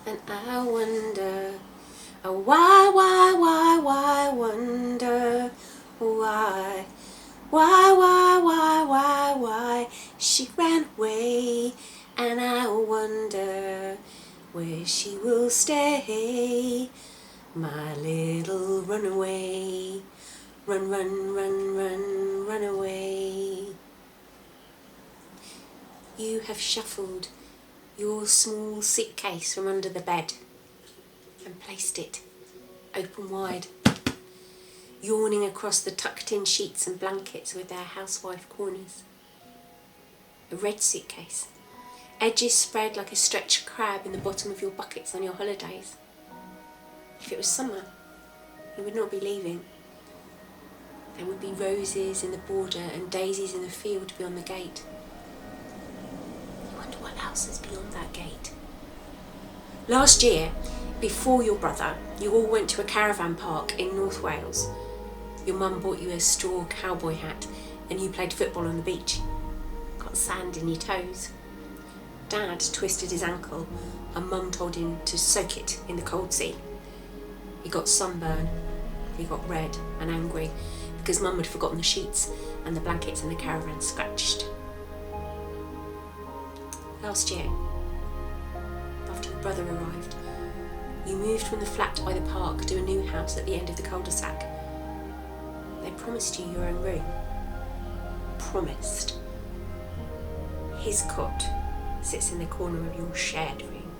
And I wonder, why, wonder why she ran away, and I wonder where she will stay, my little runaway, run, run, run, run, run away. You have shuffled your small suitcase from under the bed and placed it open wide, yawning across the tucked-in sheets and blankets with their housewife corners. A red suitcase, edges spread like a stretched crab in the bottom of your buckets on your holidays. If it was summer, you would not be leaving. There would be roses in the border and daisies in the field beyond the gate. You wonder what else is beyond that gate. Last year, before your brother, you all went to a caravan park in North Wales. Your mum bought you a straw cowboy hat and you played football on the beach. Got sand in your toes. Dad twisted his ankle and Mum told him to soak it in the cold sea. He got sunburn. He got red and angry because Mum had forgotten the sheets and the blankets in the caravan scratched. Last year, after your brother arrived, you moved from the flat by the park to a new house at the end of the cul-de-sac. They promised you your own room. Promised. His cot sits in the corner of your shared room.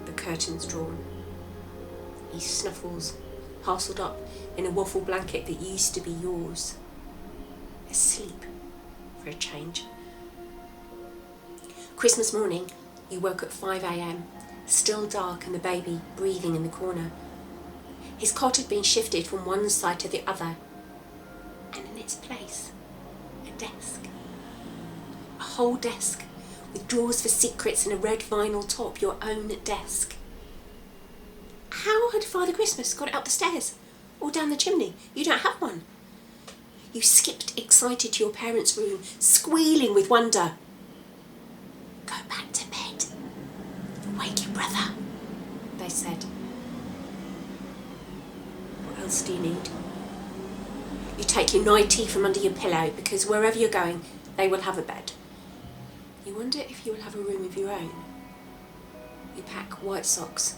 The curtains drawn. He snuffles, parcelled up in a waffle blanket that used to be yours. Asleep, for a change. Christmas morning, you woke at 5 a.m, still dark and the baby breathing in the corner. His cot had been shifted from one side to the other, and in its place, a desk. A whole desk, with drawers for secrets and a red vinyl top, your own desk. How had Father Christmas got it up the stairs, or down the chimney? You don't have one. You skipped excited to your parents' room, squealing with wonder. Go back to bed. Wake your brother, they said. What else do you need? You take your nightie from under your pillow because wherever you're going, they will have a bed. You wonder if you will have a room of your own. You pack white socks,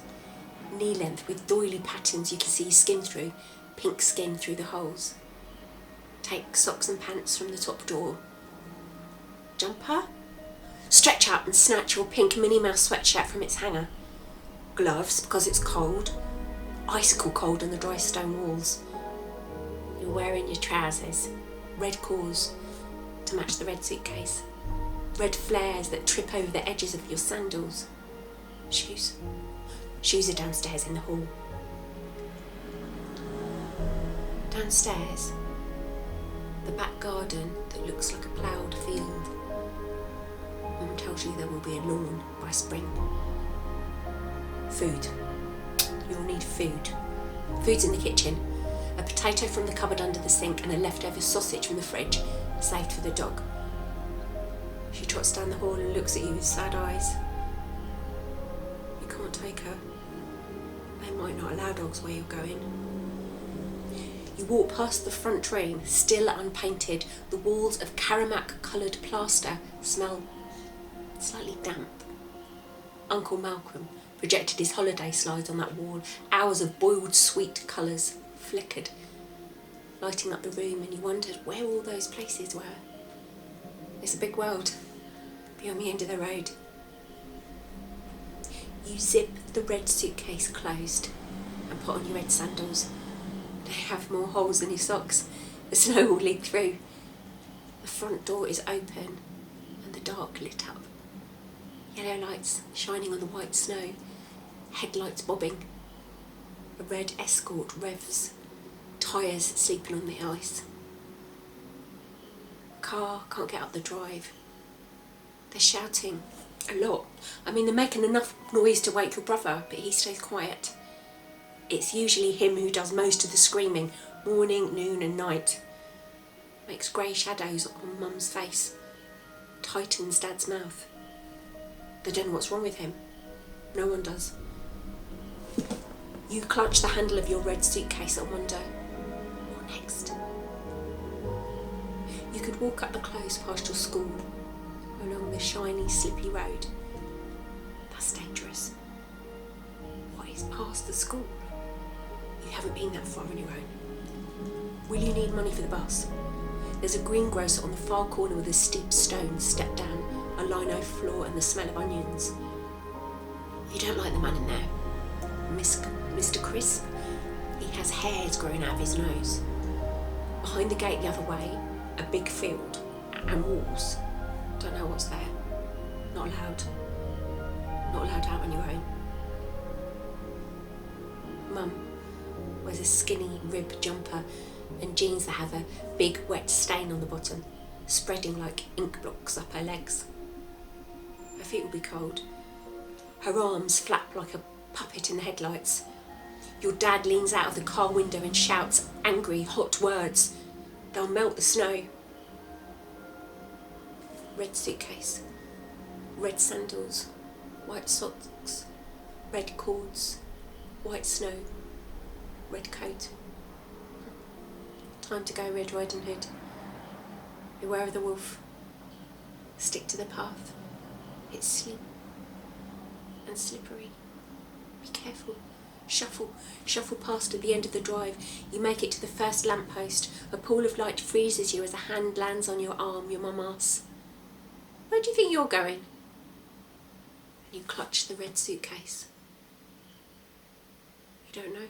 knee length with doily patterns you can see skin through, pink skin through the holes. Take socks and pants from the top drawer. Jumper? Stretch out and snatch your pink Minnie Mouse sweatshirt from its hanger. Gloves, because it's cold. Icicle cold on the dry stone walls. You're wearing your trousers. Red cores to match the red suitcase. Red flares that trip over the edges of your sandals. Shoes. Shoes are downstairs in the hall. Downstairs, the back garden that looks like a ploughed field. Mum tells you there will be a lawn by spring. Food. You'll need food. Food's in the kitchen. A potato from the cupboard under the sink and a leftover sausage from the fridge, saved for the dog. She trots down the hall and looks at you with sad eyes. You can't take her. They might not allow dogs where you're going. You walk past the front room, still unpainted. The walls of Karamak-coloured plaster smell slightly damp. Uncle Malcolm projected his holiday slides on that wall. Hours of boiled sweet colours flickered, lighting up the room, and you wondered where all those places were. It's a big world beyond the end of the road. You zip the red suitcase closed and put on your red sandals. They have more holes than your socks. The snow will leak through. The front door is open and the dark lit up. Yellow lights shining on the white snow, headlights bobbing. A red Escort revs, tyres sleeping on the ice. Car can't get up the drive. They're shouting a lot. I mean, they're making enough noise to wake your brother, but he stays quiet. It's usually him who does most of the screaming, morning, noon and night. Makes grey shadows on Mum's face. Tightens Dad's mouth. They don't know what's wrong with him. No one does. You clutch the handle of your red suitcase and wonder, what next? You could walk up the close past your school, along the shiny, slippy road. That's dangerous. What is past the school? You haven't been that far on your own. Will you need money for the bus? There's a greengrocer on the far corner with a steep stone step down, a lino floor and the smell of onions. You don't like the man in there. Mr. Crisp? He has hairs growing out of his nose. Behind the gate the other way, a big field and walls. Don't know what's there. Not allowed. Not allowed out on your own. Mum wears a skinny rib jumper and jeans that have a big wet stain on the bottom, spreading like ink blocks up her legs. Her feet will be cold. Her arms flap like a puppet in the headlights. Your dad leans out of the car window and shouts angry, hot words. They'll melt the snow. Red suitcase, red sandals, white socks, red cords, white snow, red coat. Time to go, Red Riding Hood. Beware of the wolf. Stick to the path. It's slim and slippery. Be careful. Shuffle past at the end of the drive. You make it to the first lamppost. A pool of light freezes you as a hand lands on your arm. Your mum asks, "Where do you think you're going?" And you clutch the red suitcase. You don't know.